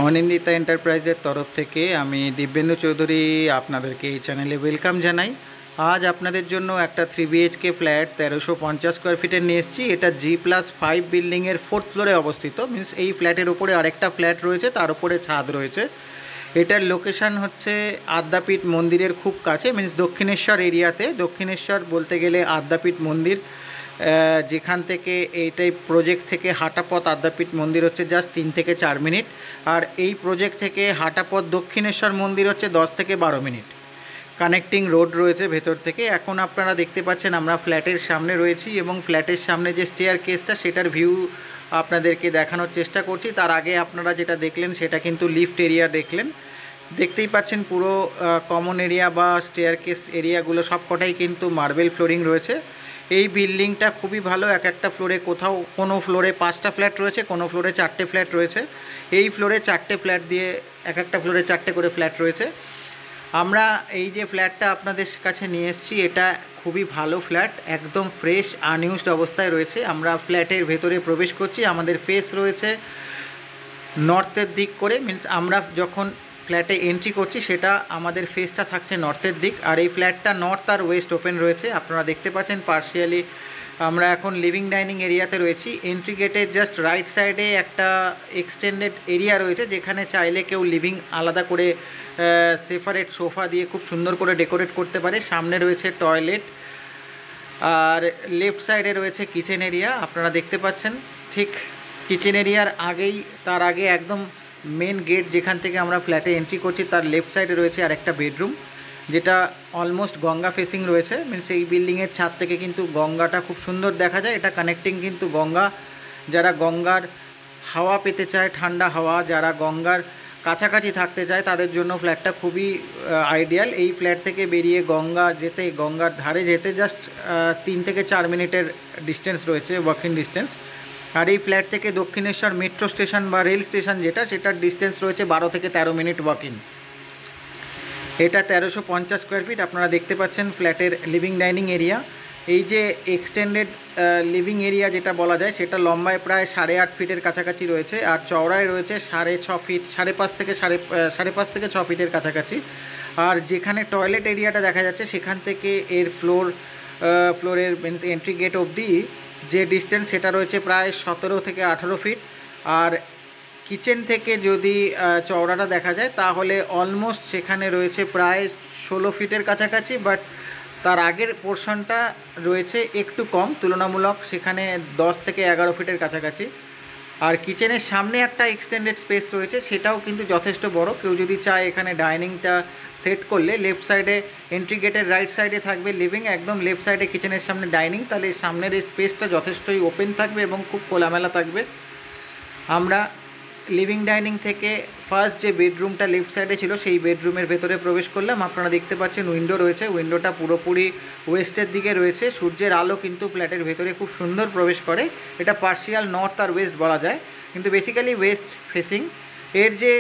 অনিন্দিতা এন্টারপ্রাইজের তরফ থেকে আমি দিব্যেন্দু চৌধুরী আপনাদেরকে এই চ্যানেলে ওয়েলকাম জানাই। আজ আপনাদের জন্য একটা 3 BHK ফ্ল্যাট 1350 স্কোয়ার ফিটের নিয়ে এসেছি। এটা G+5 বিল্ডিংয়ের 4th ফ্লোরে অবস্থিত। মিন্স এই ফ্ল্যাটের উপরে আরেকটা ফ্ল্যাট রয়েছে, তার উপরে ছাদ রয়েছে। এটার লোকেশান হচ্ছে আদ্যাপীঠ মন্দিরের খুব কাছে, মিন্স দক্ষিণেশ্বর এরিয়াতে। দক্ষিণেশ্বর বলতে গেলে আদ্যাপীঠ মন্দির, যেখান থেকে এইটাই প্রজেক্ট থেকে হাঁটা পথ আদ্যাপীঠ মন্দির হচ্ছে জাস্ট 3 থেকে 4 মিনিট। আর এই প্রজেক্ট থেকে হাঁটা পথ দক্ষিণেশ্বর মন্দির হচ্ছে 10 থেকে 12 মিনিট। কানেক্টিং রোড রয়েছে ভেতর থেকে। এখন আপনারা দেখতে পাচ্ছেন আমরা ফ্ল্যাটের সামনে রয়েছি এবং ফ্ল্যাটের সামনে যে স্টেয়ার কেসটা সেটার ভিউ আপনাদেরকে দেখানোর চেষ্টা করছি। তার আগে আপনারা যেটা দেখলেন সেটা কিন্তু লিফট এরিয়া দেখলেন। দেখতেই পাচ্ছেন পুরো কমন এরিয়া বা স্টেয়ার কেস এরিয়াগুলো সবকটাই কিন্তু মার্বেল ফ্লোরিং রয়েছে। এই বিল্ডিংটা খুবই ভালো। এক একটা ফ্লোরে কোথাও কোনো ফ্লোরে 5টা ফ্ল্যাট রয়েছে, কোনো ফ্লোরে 4টে ফ্ল্যাট রয়েছে। এই ফ্লোরে 4টে ফ্ল্যাট দিয়ে এক একটা ফ্লোরে 4টে করে ফ্ল্যাট রয়েছে। আমরা এই যে ফ্ল্যাটটা আপনাদের কাছে নিয়ে এসেছি, এটা খুবই ভালো ফ্ল্যাট, একদম ফ্রেশ আনইউজড অবস্থায় রয়েছে। আমরা ফ্ল্যাটের ভেতরে প্রবেশ করছি। আমাদের ফেস রয়েছে নর্থের দিক করে, মিন্স আমরা যখন ফ্ল্যাটে এন্ট্রি করছি সেটা আমাদের ফেসটা থাকছে নর্থের দিক। আর এই ফ্ল্যাটটা নর্থ আর ওয়েস্ট ওপেন রয়েছে, আপনারা দেখতে পাচ্ছেন পার্শিয়ালি। আমরা এখন লিভিং ডাইনিং এরিয়াতে রয়েছি। এন্ট্রি গেটের জাস্ট রাইট সাইডে একটা এক্সটেন্ডেড এরিয়া রয়েছে, যেখানে চাইলে কেউ লিভিং আলাদা করে সেপারেট সোফা দিয়ে খুব সুন্দর করে ডেকোরেট করতে পারে। সামনে রয়েছে টয়লেট, আর লেফট সাইডে রয়েছে কিচেন এরিয়া। আপনারা দেখতে পাচ্ছেন ঠিক কিচেন এরিয়ার আগেই, তার আগে একদম মেন গেট যেখান থেকে আমরা ফ্ল্যাটে এন্ট্রি করছি তার লেফট সাইডে রয়েছে আর একটা বেডরুম, যেটা অলমোস্ট গঙ্গা ফেসিং রয়েছে। মিনস এই বিল্ডিংয়ের ছাদ থেকে কিন্তু গঙ্গাটা খুব সুন্দর দেখা যায়। এটা কানেক্টিং কিন্তু গঙ্গা। যারা গঙ্গার হাওয়া পেতে চায়, ঠান্ডা হাওয়া, যারা গঙ্গার কাছাকাছি থাকতে চায় তাদের জন্য ফ্ল্যাটটা খুবই আইডিয়াল। এই ফ্ল্যাট থেকে বেরিয়ে গঙ্গার ধারে যেতে জাস্ট 3 থেকে 4 মিনিটের ডিস্টেন্স রয়েছে, ওয়াকিং ডিস্টেন্স। আর এই ফ্ল্যাট থেকে দক্ষিণেশ্বর মেট্রো স্টেশন বা রেল স্টেশন সেটার ডিস্টেন্স রয়েছে 12 থেকে 13 মিনিট ওয়াকিং। এটা 1350 স্কোয়ার ফিট। আপনারা দেখতে পাচ্ছেন ফ্ল্যাটের লিভিং ডাইনিং এরিয়া। এই যে এক্সটেন্ডেড লিভিং এরিয়া যেটা বলা যায়, সেটা লম্বায় প্রায় 8.5 ফিটের কাছাকাছি রয়েছে, আর চওড়ায় রয়েছে 6.5 ফিট, 5.5 থেকে 6 ফিটের কাছাকাছি। আর যেখানে টয়লেট এরিয়াটা দেখা যাচ্ছে সেখান থেকে এর ফ্লোরের মিনস এন্ট্রি গেট অবধি যে ডিস্টেন্স সেটা রয়েছে প্রায় 17 থেকে 18 ফিট। আর কিচেন থেকে যদি চওড়াটা দেখা যায় তাহলে অলমোস্ট সেখানে রয়েছে প্রায় 16 ফিটের কাছাকাছি, বাট তার আগের পোর্শনটা রয়েছে একটু কম তুলনামূলক, সেখানে 10 থেকে 11 ফিটের কাছাকাছি। আর কিচেনের সামনে একটা এক্সটেন্ডেড স্পেস রয়েছে, সেটাও কিন্তু যথেষ্ট বড়। কেউ যদি চায় এখানে ডাইনিংটা সেট করলে লেফট সাইডে এন্ট্রি গেটের রাইট সাইডে থাকবে লিভিং, একদম লেফট সাইডে কিচেনের সামনে ডাইনিং, তাহলে সামনের এই স্পেসটা যথেষ্টই ওপেন থাকবে এবং খুব খোলামেলা থাকবে। আমরা লিভিং ডাইনিং থেকে ফার্স্ট যে বেডরুমটা লেফট সাইডে ছিল সেই বেডরুমের ভেতরে প্রবেশ করলাম। আপনারা দেখতে পাচ্ছেন উইন্ডো রয়েছে, উইন্ডোটা পুরোপুরি ওয়েস্টের দিকে রয়েছে। সূর্যের আলো কিন্তু ফ্ল্যাটের ভেতরে খুব সুন্দর প্রবেশ করে। এটা পার্শিয়াল নর্থ আর ওয়েস্ট বলা যায়, কিন্তু বেসিক্যালি ওয়েস্ট ফেসিং। এর যে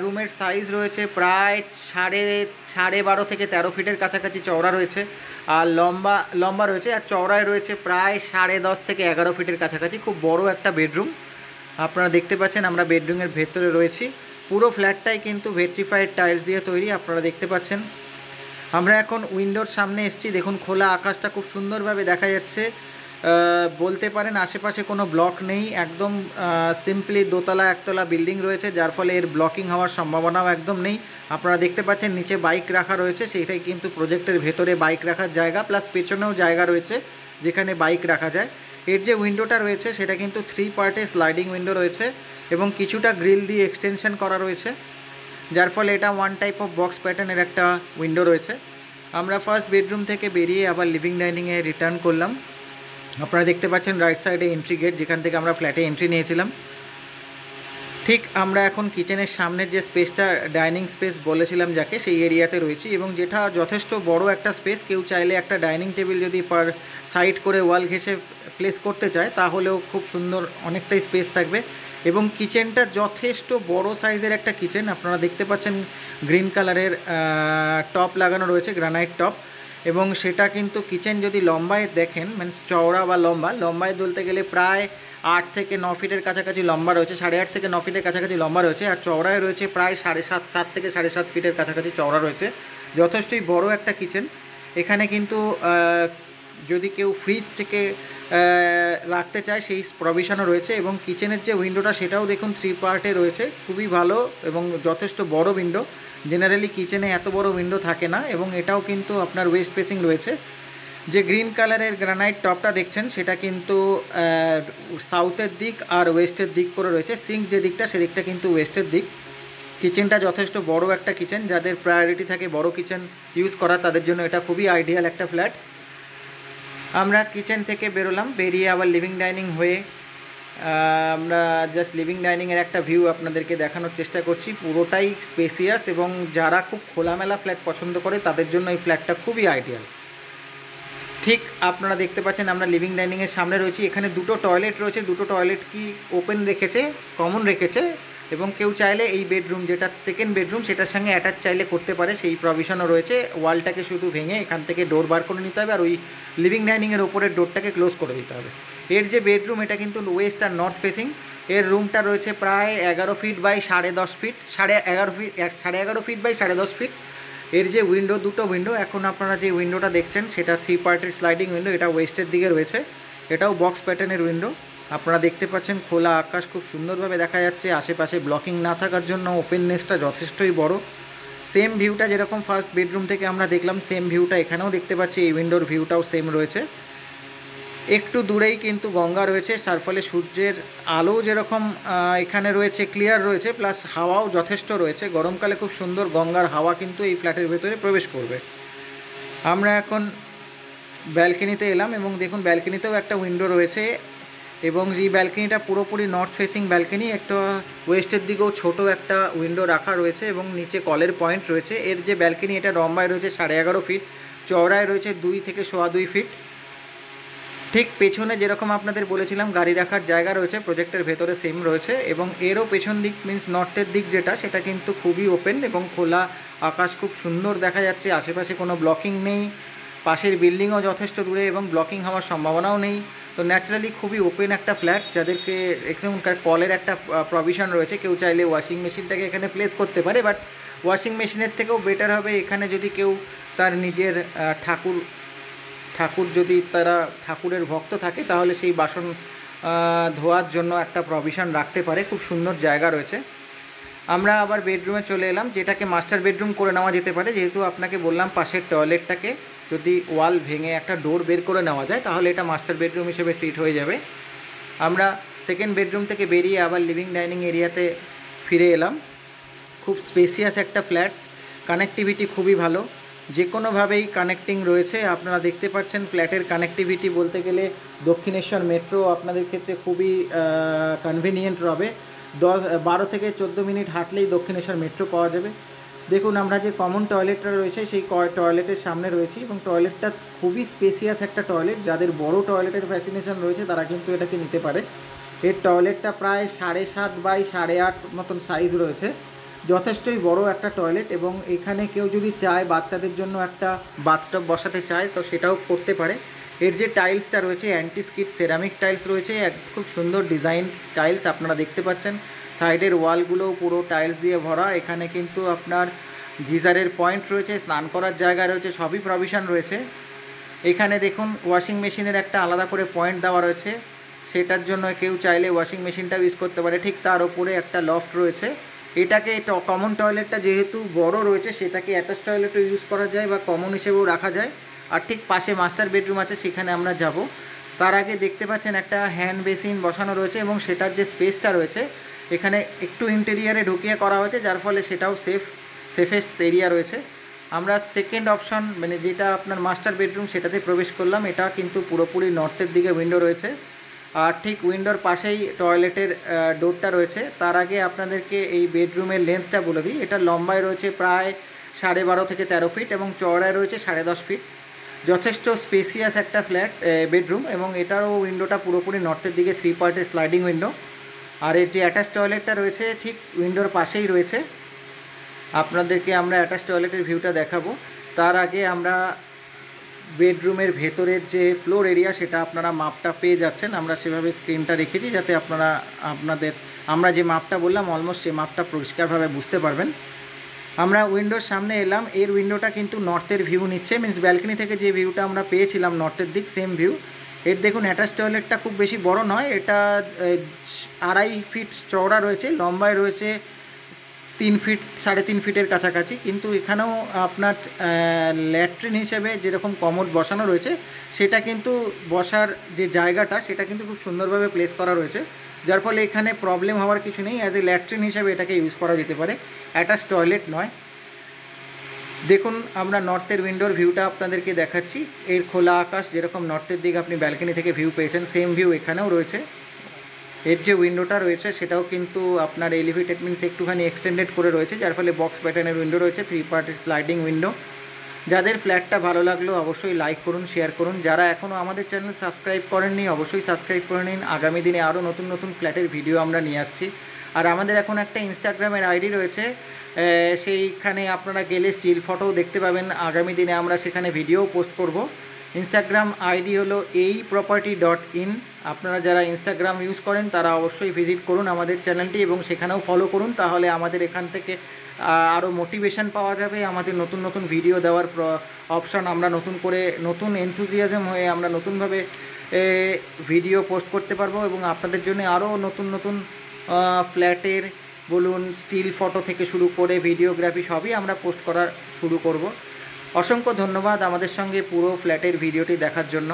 রুমের সাইজ রয়েছে প্রায় 12.5 থেকে 13 ফিটের কাছাকাছি চওড়া রয়েছে, আর লম্বা রয়েছে, আর চওড়ায় রয়েছে প্রায় 10.5 থেকে 11 ফিটের কাছাকাছি। খুব বড় একটা বেডরুম। আপনারা দেখতে পাচ্ছেন আমরা বেডরুমের ভেতরে রয়েছি। পুরো ফ্ল্যাটটাই কিন্তু ভেট্রিফাইড টাইলস দিয়ে তৈরি, আপনারা দেখতে পাচ্ছেন। আমরা এখন উইন্ডোর সামনে এসেছি, দেখুন খোলা আকাশটা খুব সুন্দরভাবে দেখা যাচ্ছে। বলতে পারেন আশেপাশে কোনো ব্লক নেই, একদম সিম্পলি দোতলা একতলা বিল্ডিং রয়েছে, যার ফলে এর ব্লকিং হওয়ার সম্ভাবনাও একদম নেই। আপনারা দেখতে পাচ্ছেন নিচে বাইক রাখা রয়েছে, সেইটাই কিন্তু প্রজেক্টের ভেতরে বাইক রাখার জায়গা, প্লাস পেছনেও জায়গা রয়েছে যেখানে বাইক রাখা যায়। এর যে উইন্ডোটা রয়েছে সেটা কিন্তু 3 পার্টে স্লাইডিং উইন্ডো রয়েছে এবং কিছুটা গ্রিল দিয়ে এক্সটেনশন করা রয়েছে, যার ফলে এটা ওয়ান টাইপ অফ বক্স প্যাটার্নের একটা উইন্ডো রয়েছে। আমরা ফার্স্ট বেডরুম থেকে বেরিয়ে আবার লিভিং ডাইনিংয়ে রিটার্ন করলাম। আপনারা দেখতে পাচ্ছেন রাইট সাইডে এন্ট্রি গেট, যেখান থেকে আমরা ফ্ল্যাটে এন্ট্রি নিয়েছিলাম। ঠিক আমরা এখন কিচেনের সামনের যে স্পেসটা ডাইনিং স্পেস বলেছিলাম যাকে, সেই এরিয়াতে রয়েছি, এবং যেটা যথেষ্ট বড় একটা স্পেস। কেউ চাইলে একটা ডাইনিং টেবিল যদি পার সাইড করে ওয়াল ঘেঁষে প্লেস করতে চায় তাহলেও খুব সুন্দর অনেকটাই স্পেস থাকবে। এবং কিচেনটা যথেষ্ট বড় সাইজের একটা কিচেন। আপনারা দেখতে পাচ্ছেন গ্রিন কালারের টপ লাগানো রয়েছে, গ্রানাইট টপ, এবং সেটা কিন্তু কিচেন যদি লম্বায় দেখেন, মানে চওড়া বা লম্বায় বলতে গেলে প্রায় 8 থেকে 9 ফিটের কাছাকাছি লম্বা রয়েছে, 8.5 থেকে 9 ফিটের কাছাকাছি লম্বা রয়েছে, আর চওড়ায় রয়েছে প্রায় 7.5 থেকে 7.5 ফিটের কাছাকাছি চওড়া রয়েছে। যথেষ্টই বড় একটা কিচেন। এখানে কিন্তু যদি কেউ ফ্রিজ থেকে রাখতে চায় সেই প্রভিশনও রয়েছে, এবং কিচেনের যে উইন্ডোটা সেটাও দেখুন 3 পার্টে রয়েছে, খুবই ভালো এবং যথেষ্ট বড় উইন্ডো। জেনারেলি কিচেনে এত বড় উইন্ডো থাকে না, এবং এটাও কিন্তু আপনার ওয়েস্ট ফেসিং রয়েছে। যে গ্রিন কালারের গ্রানাইট টপটা দেখছেন সেটা কিন্তু সাউথের দিক আর ওয়েস্টের দিক করে রয়েছে। সিঙ্ক যে দিকটা সেদিকটা কিন্তু ওয়েস্টের দিক। কিচেনটা যথেষ্ট বড় একটা কিচেন, যাদের প্রায়োরিটি থাকে বড় কিচেন ইউজ করা তাদের জন্য এটা খুবই আইডিয়াল একটা ফ্ল্যাট। আমরা কিচেন থেকে বেরোলাম, বেরিয়ে আবার লিভিং ডাইনিং হয়ে আমরা জাস্ট লিভিং ডাইনিংয়ের একটা ভিউ আপনাদেরকে দেখানোর চেষ্টা করছি। পুরোটাই স্পেসিয়াস, এবং যারা খুব খোলামেলা ফ্ল্যাট পছন্দ করে তাদের জন্য এই ফ্ল্যাটটা খুবই আইডিয়াল। ঠিক আপনারা দেখতে পাচ্ছেন আমরা লিভিং ডাইনিংয়ের সামনে রয়েছি। এখানে দুটো টয়লেট রয়েছে, দুটো টয়লেট কি ওপেন রেখেছে, কমন রেখেছে, এবং কেউ চাইলে এই বেডরুম যেটা সেকেন্ড বেডরুম সেটার সঙ্গে অ্যাটাচ চাইলে করতে পারে, সেই প্রভিশনও রয়েছে। ওয়ালটাকে শুধু ভেঙে এখান থেকে ডোর বার করে নিতে হবে, আর ওই লিভিং ডাইনিংয়ের ওপরের ডোরটাকে ক্লোজ করে দিতে হবে। এর যে বেডরুম এটা কিন্তু ওয়েস্ট আর নর্থ ফেসিং। এর রুমটা রয়েছে প্রায় 11 feet by 10.5 feet, 11.5 feet by 10.5 feet. এর যে উইন্ডো, দুটো উইন্ডো, এখন আপনারা যে উইন্ডোটা দেখছেন সেটা 3 পার্টের স্লাইডিং উইন্ডো। এটা ওয়েস্টের দিকে রয়েছে, এটাও বক্স প্যাটার্নের উইন্ডো। আপনারা দেখতে পাচ্ছেন খোলা আকাশ খুব সুন্দরভাবে দেখা যাচ্ছে, আশেপাশে ব্লকিং না থাকার জন্য ওপেননেসটা যথেষ্টই বড়। সেম ভিউটা যেরকম ফার্স্ট বেডরুম থেকে আমরা দেখলাম সেম ভিউটা এখানেও দেখতে পাচ্ছি, এই উইন্ডোর ভিউটাও সেম রয়েছে। একটু দূরেই কিন্তু গঙ্গা রয়েছে, তার ফলে সূর্যের আলো যেরকম এখানে রয়েছে ক্লিয়ার রয়েছে, প্লাস হাওয়াও যথেষ্ট রয়েছে। গরমকালে খুব সুন্দর গঙ্গার হাওয়া কিন্তু এই ফ্ল্যাটের ভেতরে প্রবেশ করবে। আমরা এখন ব্যালকনিতে এলাম, এবং দেখুন ব্যালকনিতেও একটা উইন্ডো রয়েছে, এবং যে ব্যালকনিটা পুরোপুরি নর্থ ফেসিং ব্যালকনি। একটা ওয়েস্টের দিকেও ছোট একটা উইন্ডো রাখা রয়েছে, এবং নিচে কলের পয়েন্ট রয়েছে। এর যে ব্যালকনি এটা লম্বায় রয়েছে 11.5 ফিট, চওড়ায় রয়েছে 2 থেকে 2.25 ফিট। ঠিক পেছনে যেরকম আপনাদের বলেছিলাম গাড়ি রাখার জায়গা রয়েছে, প্রজেক্টের ভেতরে সেম রয়েছে, এবং এরও পেছন দিক মিন্স নর্থের দিক যেটা সেটা কিন্তু খুবই ওপেন, এবং খোলা আকাশ খুব সুন্দর দেখা যাচ্ছে। আশেপাশে কোনো ব্লকিং নেই, পাশের বিল্ডিংও যথেষ্ট দূরে এবং ব্লকিং হওয়ার সম্ভাবনাও নেই। তো ন্যাচারালি খুবই ওপেন একটা ফ্ল্যাট, যাদেরকে এখানকার কলের একটা প্রভিশন রয়েছে। কেউ চাইলে ওয়াশিং মেশিনটাকে এখানে প্লেস করতে পারে, বাট ওয়াশিং মেশিনের থেকেও বেটার হবে এখানে যদি কেউ তার নিজের ঠাকুর যদি তারা ঠাকুরের ভক্ত থাকে তাহলে সেই বাসন ধোয়ার জন্য একটা প্রভিশন রাখতে পারে। খুব সুন্দর জায়গা রয়েছে। আমরা আবার বেডরুমে চলে এলাম, যেটাকে মাস্টার বেডরুম করে নেওয়া যেতে পারে। যেহেতু আপনাকে বললাম পাশের টয়লেটটাকে যদি ওয়াল ভেঙে একটা ডোর বের করে নেওয়া যায় তাহলে এটা মাস্টার বেডরুম হিসেবে ট্রিট হয়ে যাবে। আমরা সেকেন্ড বেডরুম থেকে বেরিয়ে আবার লিভিং ডাইনিং এরিয়াতে ফিরে এলাম। খুব স্পেসিয়াস একটা ফ্ল্যাট, কানেক্টিভিটি খুবই ভালো, যে কোনোভাবেই কানেক্টিং রয়েছে। আপনারা দেখতে পাচ্ছেন ফ্ল্যাটের কানেক্টিভিটি বলতে গেলে দক্ষিণেশ্বর মেট্রো আপনাদের ক্ষেত্রে খুবই কনভিনিয়েন্ট হবে। 12 থেকে 14 মিনিট হাঁটলেই দক্ষিণেশ্বর মেট্রো পাওয়া যাবে। দেখুন আমরা যে কমন টয়লেটটা রয়েছে সেই টয়লেটের সামনে রয়েছি, এবং টয়লেটটা খুবই স্পেসিয়াস একটা টয়লেট। যাদের বড় টয়লেটের ফ্যাসিনেশন রয়েছে তারা কিন্তু এটাকে নিতে পারে। এর টয়লেটটা প্রায় 7.5 বাই 8.5 মতন সাইজ রয়েছে, যথেষ্টই বড় একটা টয়লেট। এবং এখানে কেউ যদি চায় বাচ্চাদের জন্য একটা বাথটব বসাতে চায় তো সেটাও করতে পারে। এর যে টাইলসটা রয়েছে অ্যান্টি স্কিড সেরামিক টাইলস রয়েছে, খুব সুন্দর ডিজাইন টাইলস আপনারা দেখতে পাচ্ছেন। সাইডের ওয়ালগুলোও পুরো টাইলস দিয়ে ভরা। এখানে কিন্তু আপনার গিজারের পয়েন্ট রয়েছে, স্নান করার জায়গা রয়েছে, সবই প্রভিশন রয়েছে। এখানে দেখুন ওয়াশিং মেশিনের একটা আলাদা করে পয়েন্ট দেওয়া রয়েছে, সেটার জন্য কেউ চাইলে ওয়াশিং মেশিনটাও ইউজ করতে পারে। ঠিক তার ওপরে একটা লফট রয়েছে। এটাকে কমন টয়লেটটা যেহেতু বড় রয়েছে সেটাকে অ্যাটাচ টয়লেটও ইউজ করা যায় বা কমন হিসেবেও রাখা যায়। আর ঠিক পাশে মাস্টার বেডরুম আছে, সেখানে আমরা যাব। তার আগে দেখতে পাচ্ছেন একটা হ্যান্ড বেসিন বসানো রয়েছে, এবং সেটার যে স্পেসটা রয়েছে এখানে একটু ইন্টেরিয়ারে ঢুকিয়ে করা হয়েছে, যার ফলে সেটাও সেফেস্ট এরিয়া রয়েছে। আমরা সেকেন্ড অপশন মানে যেটা আপনার মাস্টার বেডরুম সেটাতে প্রবেশ করলাম। এটা কিন্তু পুরোপুরি নর্থের দিকে উইন্ডো রয়েছে, আর ঠিক উইন্ডোর পাশেই টয়লেটের ডোরটা রয়েছে। তার আগে আপনাদেরকে এই বেডরুমের লেন্থটা বলে দিই। এটা লম্বায় রয়েছে প্রায় 12.5 থেকে 13 ফিট, এবং চওড়ায় রয়েছে 10.5 ফিট। যথেষ্ট স্পেসিয়াস একটা ফ্ল্যাট বেডরুম, এবং এটারও উইন্ডোটা পুরোপুরি নর্থের দিকে 3 পার্টের স্লাইডিং উইন্ডো। আর এর যে অ্যাটাচ টয়লেটটা রয়েছে ঠিক উইন্ডোর পাশেই রয়েছে। আপনাদেরকে আমরা অ্যাটাচ টয়লেটের ভিউটা দেখাবো। তার আগে আমরা বেডরুমের ভেতরের যে ফ্লোর এরিয়া সেটা আপনারা মাপটা পেয়ে যাচ্ছেন। আমরা সেভাবে স্ক্রিনটা রেখেছি যাতে আপনারা আমরা যে মাপটা বললাম অলমোস্ট সেই মাপটা পরিষ্কারভাবে বুঝতে পারবেন। আমরা উইন্ডোর সামনে এলাম। এর উইন্ডোটা কিন্তু নর্থের ভিউ নিচ্ছে, মিন্স ব্যালকনি থেকে যে ভিউটা আমরা পেয়েছিলাম নর্থের দিক সেম ভিউ। এর দেখুন অ্যাটাচ টয়লেটটা খুব বেশি বড় নয়, এটা 2.5 ফিট চওড়া রয়েছে, লম্বায় রয়েছে 3 ফিট 3.5 ফিটের কাছাকাছি। কিন্তু এখানেও আপনার ল্যাট্রিন হিসেবে যেরকম কমোড বসানো রয়েছে সেটা কিন্তু বসার যে জায়গাটা সেটা কিন্তু খুব সুন্দরভাবে প্লেস করা রয়েছে, যার ফলে এখানে প্রবলেম হওয়ার কিছু নেই। অ্যাজ এ ল্যাট্রিন হিসেবে এটাকে ইউজ করা যেতে পারে, অ্যাটাচ টয়লেট নয়। দেখুন আমরা নর্থের উইন্ডোর ভিউটা আপনাদেরকে দেখাচ্ছি। এর খোলা আকাশ যেরকম নর্থের দিকে আপনি ব্যালকনি থেকে ভিউ পেয়েছেন সেম ভিউ এখানেও রয়েছে। এর যে উইন্ডোটা রয়েছে সেটাও কিন্তু আপনার এলিভেটেড মিন্স একটুখানি এক্সটেন্ডেড করে রয়েছে, যার ফলে বক্স প্যাটার্নের উইন্ডো রয়েছে, 3 পার্টের স্লাইডিং উইন্ডো। যাদের ফ্ল্যাটটা ভালো লাগলো অবশ্যই লাইক করুন, শেয়ার করুন। যারা এখনও আমাদের চ্যানেল সাবস্ক্রাইব করেননি অবশ্যই সাবস্ক্রাইব করে নিন। আগামী দিনে আরও নতুন নতুন ফ্ল্যাটের ভিডিও আমরা নিয়ে আসছি। আর আমাদের এখন একটা ইনস্টাগ্রামের আইডি রয়েছে, সেইখানে আপনারা গেলে স্টিল ফটোও দেখতে পাবেন। আগামী দিনে আমরা সেখানে ভিডিও পোস্ট করব। ইনস্টাগ্রাম আইডি হলো eiproperty.in। আপনারা যারা ইনস্টাগ্রাম ইউজ করেন তারা অবশ্যই ভিজিট করুন আমাদের চ্যানেলটি এবং সেখানেও ফলো করুন, তাহলে আমাদের এখান থেকে আরও মোটিভেশন পাওয়া যাবে। আমাদের নতুন নতুন ভিডিও দেওয়ার অপশন আমরা নতুন করে নতুন এনথুজিয়াজম হয়ে আমরা নতুনভাবে ভিডিও পোস্ট করতে পারবো এবং আপনাদের জন্য আরও নতুন নতুন ফ্ল্যাটের বলুন স্টিল ফটো থেকে শুরু করে ভিডিওগ্রাফি সবই আমরা পোস্ট করা শুরু করব। অসংখ্য ধন্যবাদ আমাদের সঙ্গে পুরো ফ্ল্যাটের ভিডিওটি দেখার জন্য।